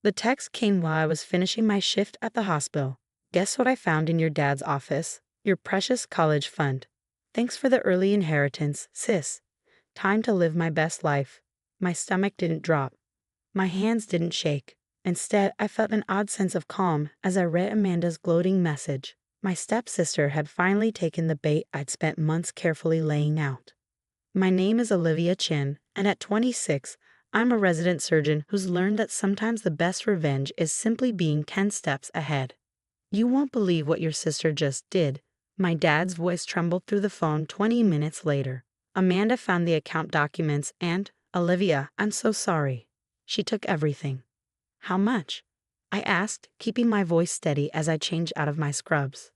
The text came while I was finishing my shift at the hospital. Guess what I found in your dad's office? Your precious college fund. Thanks for the early inheritance, sis. Time to live my best life. My stomach didn't drop. My hands didn't shake. Instead, I felt an odd sense of calm as I read Amanda's gloating message. My stepsister had finally taken the bait I'd spent months carefully laying out. My name is Olivia Chin, and at 26, I'm a resident surgeon who's learned that sometimes the best revenge is simply being 10 steps ahead. You won't believe what your sister just did. My dad's voice trembled through the phone 20 minutes later. Amanda found the account documents and, Olivia, I'm so sorry. She took everything. How much? I asked, keeping my voice steady as I changed out of my scrubs.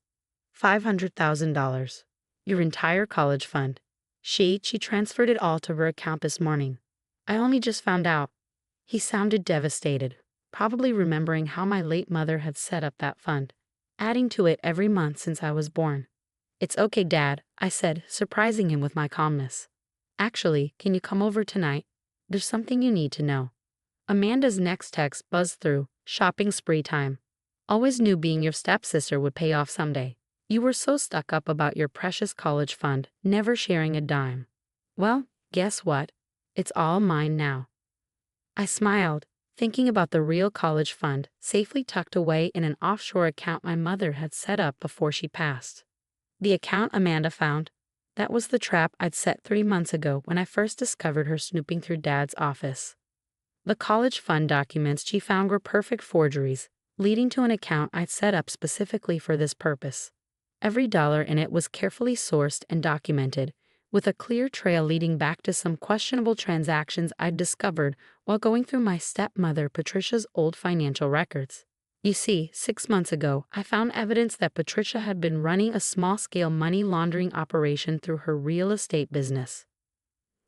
$500,000. Your entire college fund. She transferred it all to her account this morning. I only just found out. He sounded devastated, probably remembering how my late mother had set up that fund, adding to it every month since I was born. It's okay, Dad, I said, surprising him with my calmness. Actually, can you come over tonight? There's something you need to know. Amanda's next text buzzed through, shopping spree time. Always knew being your stepsister would pay off someday. You were so stuck up about your precious college fund, never sharing a dime. Well, guess what? It's all mine now. I smiled, thinking about the real college fund, safely tucked away in an offshore account my mother had set up before she passed. The account Amanda found, that was the trap I'd set 3 months ago when I first discovered her snooping through Dad's office. The college fund documents she found were perfect forgeries, leading to an account I'd set up specifically for this purpose. Every dollar in it was carefully sourced and documented, with a clear trail leading back to some questionable transactions I'd discovered while going through my stepmother Patricia's old financial records. You see, 6 months ago, I found evidence that Patricia had been running a small-scale money laundering operation through her real estate business.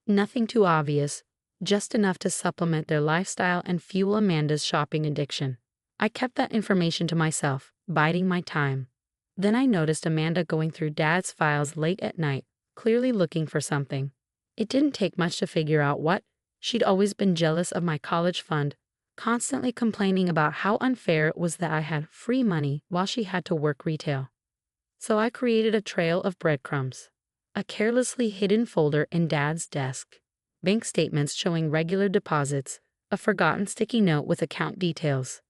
Nothing too obvious, just enough to supplement their lifestyle and fuel Amanda's shopping addiction. I kept that information to myself, biding my time. Then I noticed Amanda going through Dad's files late at night, clearly looking for something. It didn't take much to figure out what. She'd always been jealous of my college fund, constantly complaining about how unfair it was that I had free money while she had to work retail. So I created a trail of breadcrumbs. A carelessly hidden folder in Dad's desk. Bank statements showing regular deposits, a forgotten sticky note with account details.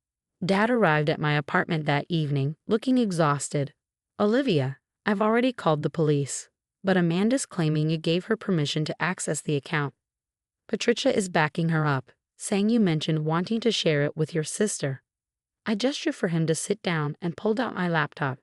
Dad arrived at my apartment that evening, looking exhausted. Olivia, I've already called the police, but Amanda's claiming you gave her permission to access the account. Patricia is backing her up, saying you mentioned wanting to share it with your sister. I gestured for him to sit down and pulled out my laptop.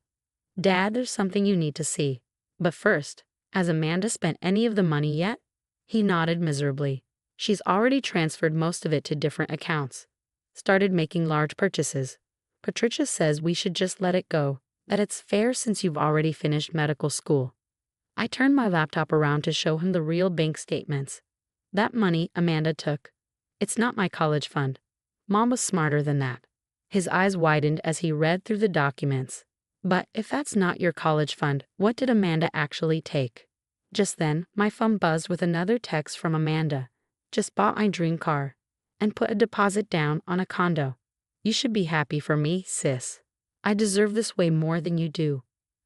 Dad, there's something you need to see. But first, has Amanda spent any of the money yet? He nodded miserably. She's already transferred most of it to different accounts. Started making large purchases. Patricia says we should just let it go, that it's fair since you've already finished medical school. I turned my laptop around to show him the real bank statements. That money Amanda took. It's not my college fund. Mom was smarter than that. His eyes widened as he read through the documents. But if that's not your college fund, what did Amanda actually take? Just then, my phone buzzed with another text from Amanda. Just bought my dream car. And put a deposit down on a condo. You should be happy for me, sis. I deserve this way more than you do.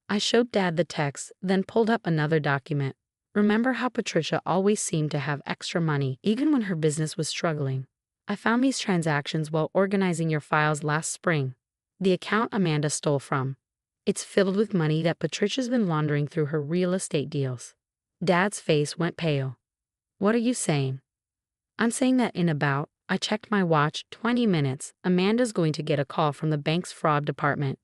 I showed Dad the text, then pulled up another document. Remember how Patricia always seemed to have extra money, even when her business was struggling? I found these transactions while organizing your files last spring. The account Amanda stole from. It's filled with money that Patricia's been laundering through her real estate deals. Dad's face went pale. What are you saying? I'm saying that in about, I checked my watch, 20 minutes, Amanda's going to get a call from the bank's fraud department.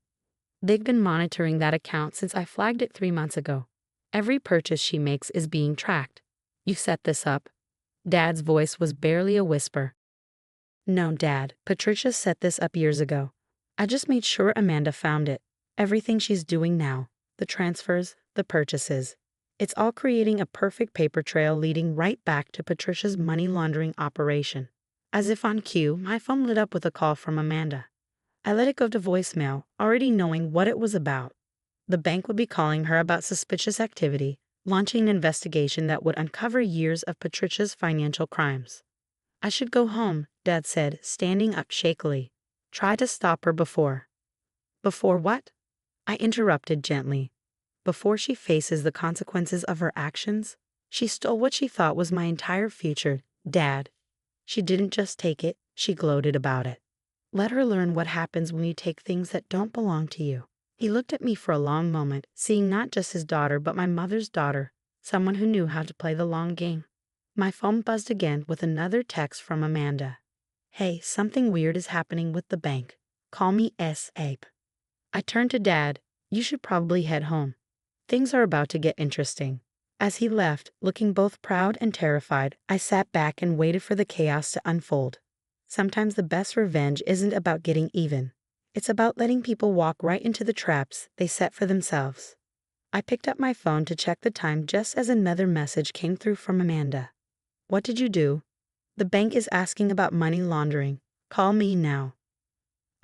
They've been monitoring that account since I flagged it 3 months ago. Every purchase she makes is being tracked. You set this up. Dad's voice was barely a whisper. No, Dad, Patricia set this up years ago. I just made sure Amanda found it. Everything she's doing now, the transfers, the purchases. It's all creating a perfect paper trail leading right back to Patricia's money laundering operation. As if on cue, my phone lit up with a call from Amanda. I let it go to voicemail, already knowing what it was about. The bank would be calling her about suspicious activity, launching an investigation that would uncover years of Patricia's financial crimes. I should go home, Dad said, standing up shakily. Try to stop her before. Before what? I interrupted gently. Before she faces the consequences of her actions? She stole what she thought was my entire future, Dad. She didn't just take it, she gloated about it. Let her learn what happens when you take things that don't belong to you. He looked at me for a long moment, seeing not just his daughter but my mother's daughter, someone who knew how to play the long game. My phone buzzed again with another text from Amanda. Hey, something weird is happening with the bank. Call me S.A.P. I turned to Dad. You should probably head home. Things are about to get interesting. As he left, looking both proud and terrified, I sat back and waited for the chaos to unfold. Sometimes the best revenge isn't about getting even. It's about letting people walk right into the traps they set for themselves. I picked up my phone to check the time just as another message came through from Amanda. What did you do? The bank is asking about money laundering. Call me now.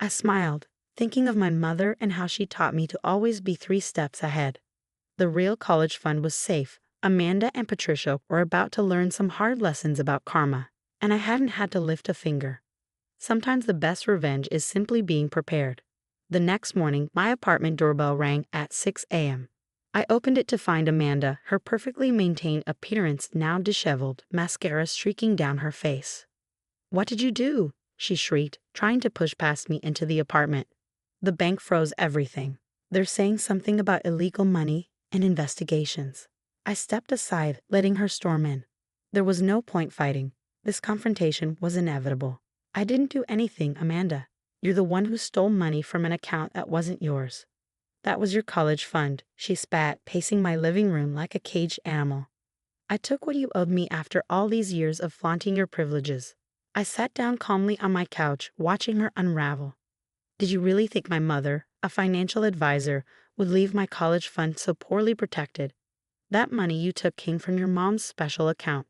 I smiled, thinking of my mother and how she taught me to always be 3 steps ahead. The real college fund was safe. Amanda and Patricia were about to learn some hard lessons about karma, and I hadn't had to lift a finger. Sometimes the best revenge is simply being prepared. The next morning, my apartment doorbell rang at 6 a.m. I opened it to find Amanda, her perfectly maintained appearance now disheveled, mascara streaking down her face. What did you do? She shrieked, trying to push past me into the apartment. The bank froze everything. They're saying something about illegal money and investigations. I stepped aside, letting her storm in. There was no point fighting. This confrontation was inevitable. I didn't do anything, Amanda. You're the one who stole money from an account that wasn't yours. That was your college fund, she spat, pacing my living room like a caged animal. I took what you owed me after all these years of flaunting your privileges. I sat down calmly on my couch, watching her unravel. Did you really think my mother, a financial advisor, would leave my college fund so poorly protected? That money you took came from your mom's special account.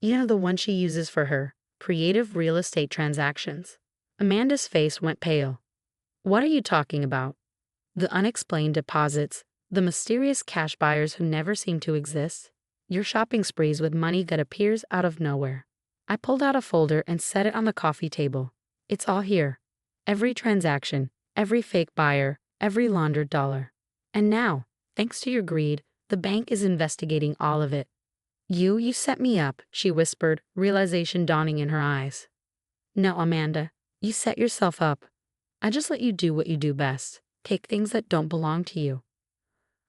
You know, the one she uses for her creative real estate transactions. Amanda's face went pale. What are you talking about? The unexplained deposits, the mysterious cash buyers who never seem to exist, your shopping sprees with money that appears out of nowhere. I pulled out a folder and set it on the coffee table. It's all here. Every transaction, every fake buyer, every laundered dollar. And now, thanks to your greed, the bank is investigating all of it. You set me up, she whispered, realization dawning in her eyes. No, Amanda, you set yourself up. I just let you do what you do best. Take things that don't belong to you.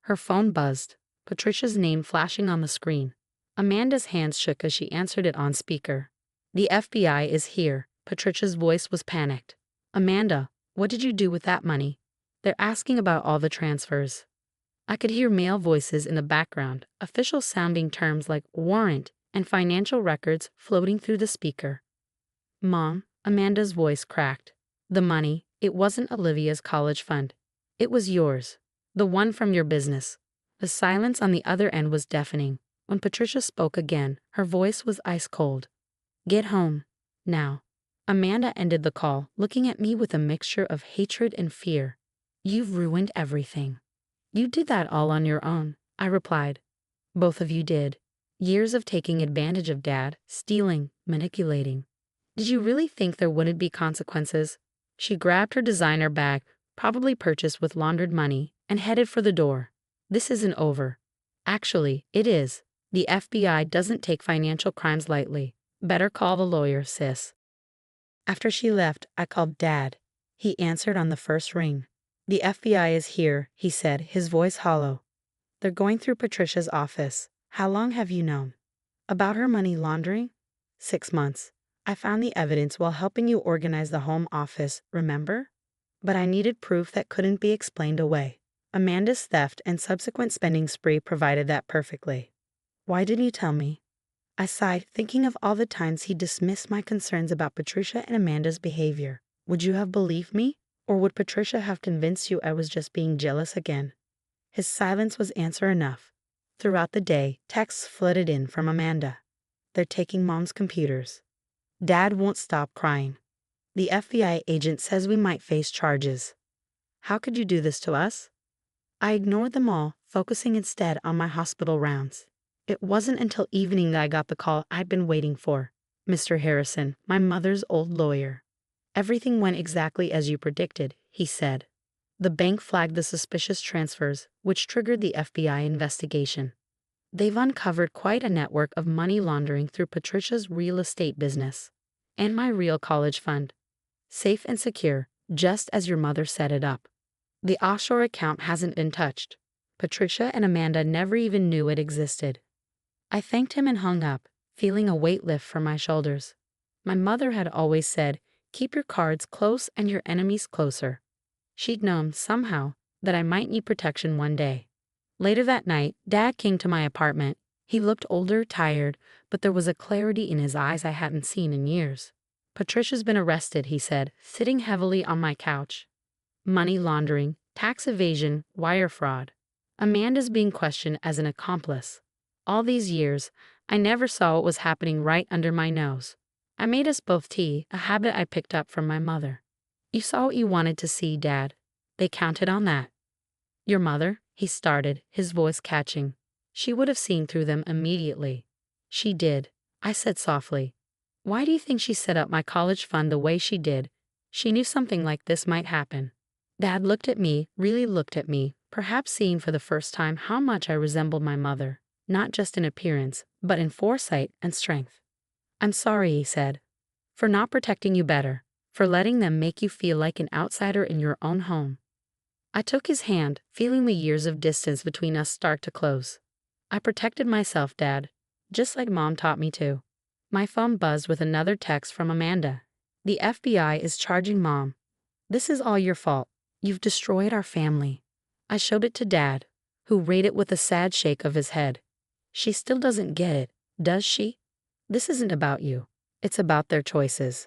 Her phone buzzed, Patricia's name flashing on the screen. Amanda's hands shook as she answered it on speaker. The FBI is here. Patricia's voice was panicked. Amanda, what did you do with that money? They're asking about all the transfers. I could hear male voices in the background, official-sounding terms like warrant and financial records floating through the speaker. Mom, Amanda's voice cracked. The money, it wasn't Olivia's college fund. It was yours. The one from your business. The silence on the other end was deafening. When Patricia spoke again, her voice was ice cold. Get home. Now. Amanda ended the call, looking at me with a mixture of hatred and fear. You've ruined everything. You did that all on your own, I replied. Both of you did. Years of taking advantage of Dad, stealing, manipulating. Did you really think there wouldn't be consequences? She grabbed her designer bag, probably purchased with laundered money, and headed for the door. This isn't over. Actually, it is. The FBI doesn't take financial crimes lightly. Better call the lawyer, sis. After she left, I called Dad. He answered on the first ring. The FBI is here, he said, his voice hollow. They're going through Patricia's office. How long have you known? About her money laundering? 6 months. I found the evidence while helping you organize the home office, remember? But I needed proof that couldn't be explained away. Amanda's theft and subsequent spending spree provided that perfectly. Why didn't you tell me? I sighed, thinking of all the times he dismissed my concerns about Patricia and Amanda's behavior. Would you have believed me? Or would Patricia have convinced you I was just being jealous again? His silence was answer enough. Throughout the day, texts flooded in from Amanda. They're taking Mom's computers. Dad won't stop crying. The FBI agent says we might face charges. How could you do this to us? I ignored them all, focusing instead on my hospital rounds. It wasn't until evening that I got the call I'd been waiting for. Mr. Harrison, my mother's old lawyer. Everything went exactly as you predicted, he said. The bank flagged the suspicious transfers, which triggered the FBI investigation. They've uncovered quite a network of money laundering through Patricia's real estate business and my real college fund. Safe and secure, just as your mother set it up. The offshore account hasn't been touched. Patricia and Amanda never even knew it existed. I thanked him and hung up, feeling a weight lift from my shoulders. My mother had always said, keep your cards close and your enemies closer. She'd known, somehow, that I might need protection one day. Later that night, Dad came to my apartment. He looked older, tired, but there was a clarity in his eyes I hadn't seen in years. Patricia's been arrested, he said, sitting heavily on my couch. Money laundering, tax evasion, wire fraud. Amanda's being questioned as an accomplice. All these years, I never saw what was happening right under my nose. I made us both tea, a habit I picked up from my mother. You saw what you wanted to see, Dad. They counted on that. Your mother? He started, his voice catching. She would have seen through them immediately. She did, I said softly. Why do you think she set up my college fund the way she did? She knew something like this might happen. Dad looked at me, really looked at me, perhaps seeing for the first time how much I resembled my mother, not just in appearance, but in foresight and strength. I'm sorry, he said, for not protecting you better, for letting them make you feel like an outsider in your own home. I took his hand, feeling the years of distance between us start to close. I protected myself, Dad, just like Mom taught me to. My phone buzzed with another text from Amanda. The FBI is charging Mom. This is all your fault. You've destroyed our family. I showed it to Dad, who read it with a sad shake of his head. She still doesn't get it, does she? This isn't about you. It's about their choices.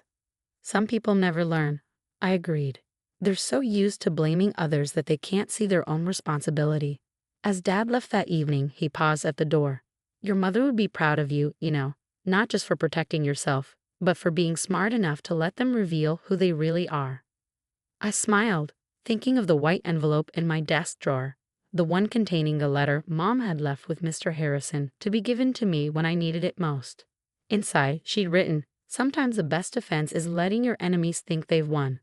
Some people never learn. I agreed. They're so used to blaming others that they can't see their own responsibility. As Dad left that evening, he paused at the door. Your mother would be proud of you, not just for protecting yourself, but for being smart enough to let them reveal who they really are. I smiled, thinking of the white envelope in my desk drawer, the one containing a letter Mom had left with Mr. Harrison to be given to me when I needed it most. Inside, she'd written, sometimes the best defense is letting your enemies think they've won.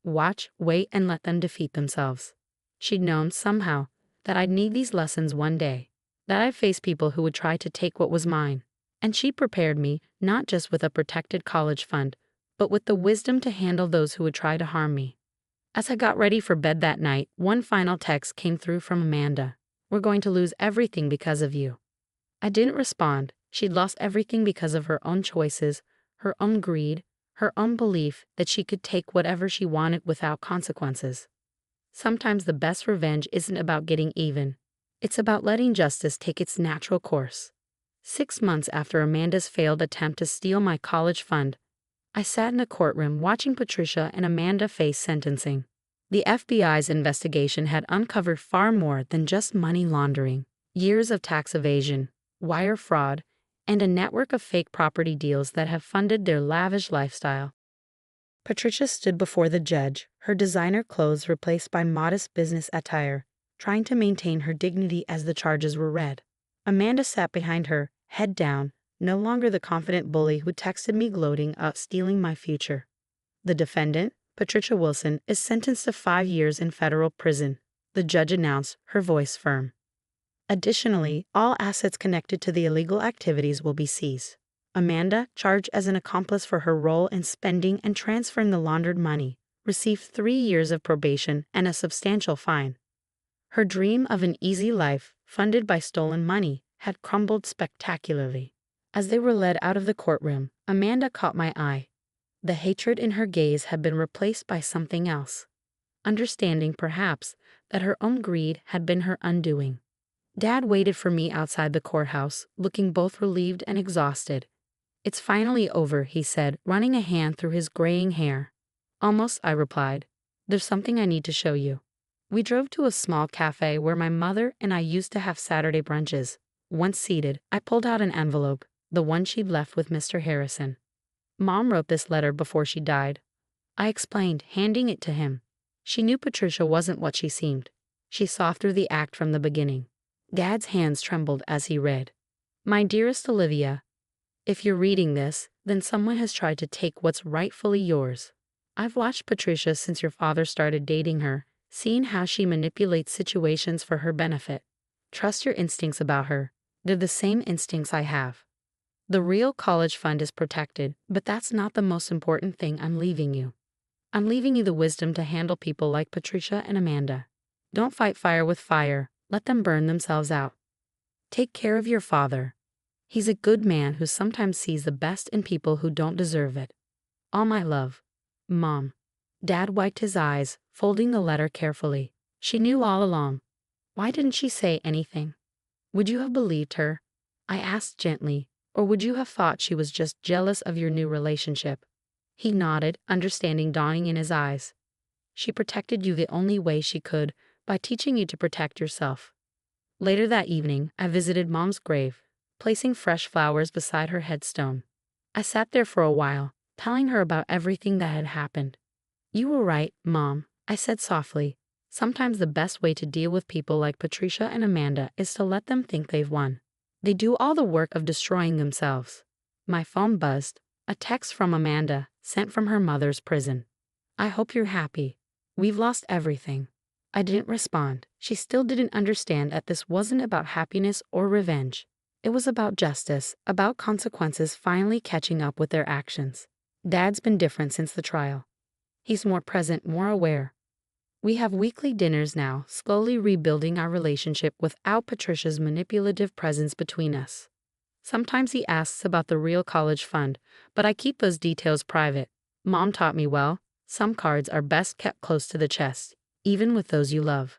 Watch, wait, and let them defeat themselves. She'd known, somehow, that I'd need these lessons one day, that I'd face people who would try to take what was mine. And she prepared me, not just with a protected college fund, but with the wisdom to handle those who would try to harm me. As I got ready for bed that night, one final text came through from Amanda. We're going to lose everything because of you. I didn't respond. She'd lost everything because of her own choices, her own greed, her own belief that she could take whatever she wanted without consequences. Sometimes the best revenge isn't about getting even. It's about letting justice take its natural course. 6 months after Amanda's failed attempt to steal my college fund, I sat in a courtroom watching Patricia and Amanda face sentencing. The FBI's investigation had uncovered far more than just money laundering, years of tax evasion, wire fraud, and a network of fake property deals that have funded their lavish lifestyle. Patricia stood before the judge, her designer clothes replaced by modest business attire, trying to maintain her dignity as the charges were read. Amanda sat behind her, head down, no longer the confident bully who texted me gloating about stealing my future. The defendant, Patricia Wilson, is sentenced to 5 years in federal prison, the judge announced, her voice firm. Additionally, all assets connected to the illegal activities will be seized. Amanda, charged as an accomplice for her role in spending and transferring the laundered money, received 3 years of probation and a substantial fine. Her dream of an easy life, funded by stolen money, had crumbled spectacularly. As they were led out of the courtroom, Amanda caught my eye. The hatred in her gaze had been replaced by something else. Understanding, perhaps, that her own greed had been her undoing. Dad waited for me outside the courthouse, looking both relieved and exhausted. It's finally over, he said, running a hand through his graying hair. Almost, I replied. There's something I need to show you. We drove to a small cafe where my mother and I used to have Saturday brunches. Once seated, I pulled out an envelope, the one she'd left with Mr. Harrison. Mom wrote this letter before she died. I explained, handing it to him. She knew Patricia wasn't what she seemed. She saw through the act from the beginning. Dad's hands trembled as he read. My dearest Olivia, if you're reading this, then someone has tried to take what's rightfully yours. I've watched Patricia since your father started dating her, seeing how she manipulates situations for her benefit. Trust your instincts about her. They're the same instincts I have. The real college fund is protected, but that's not the most important thing I'm leaving you. I'm leaving you the wisdom to handle people like Patricia and Amanda. Don't fight fire with fire, let them burn themselves out. Take care of your father. He's a good man who sometimes sees the best in people who don't deserve it. All my love. Mom. Dad wiped his eyes, folding the letter carefully. She knew all along. Why didn't she say anything? Would you have believed her? I asked gently, or would you have thought she was just jealous of your new relationship? He nodded, understanding dawning in his eyes. She protected you the only way she could, by teaching you to protect yourself. Later that evening, I visited Mom's grave, placing fresh flowers beside her headstone. I sat there for a while, telling her about everything that had happened. You were right, Mom, I said softly. Sometimes the best way to deal with people like Patricia and Amanda is to let them think they've won. They do all the work of destroying themselves. My phone buzzed. A text from Amanda, sent from her mother's prison. I hope you're happy. We've lost everything. I didn't respond. She still didn't understand that this wasn't about happiness or revenge. It was about justice, about consequences finally catching up with their actions. Dad's been different since the trial. He's more present, more aware. We have weekly dinners now, slowly rebuilding our relationship without Patricia's manipulative presence between us. Sometimes he asks about the real college fund, but I keep those details private. Mom taught me well, some cards are best kept close to the chest, even with those you love.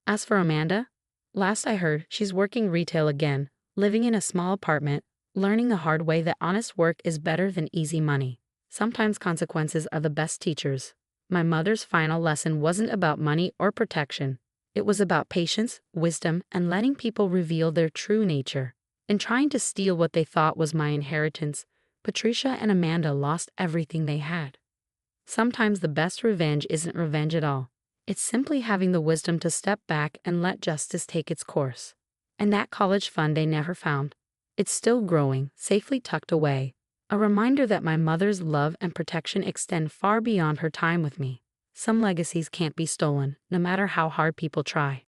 As for Amanda, last I heard, she's working retail again, living in a small apartment, learning the hard way that honest work is better than easy money. Sometimes consequences are the best teachers. My mother's final lesson wasn't about money or protection. It was about patience, wisdom, and letting people reveal their true nature. In trying to steal what they thought was my inheritance, Patricia and Amanda lost everything they had. Sometimes the best revenge isn't revenge at all. It's simply having the wisdom to step back and let justice take its course. And that college fund they never found. It's still growing, safely tucked away. A reminder that my mother's love and protection extend far beyond her time with me. Some legacies can't be stolen, no matter how hard people try.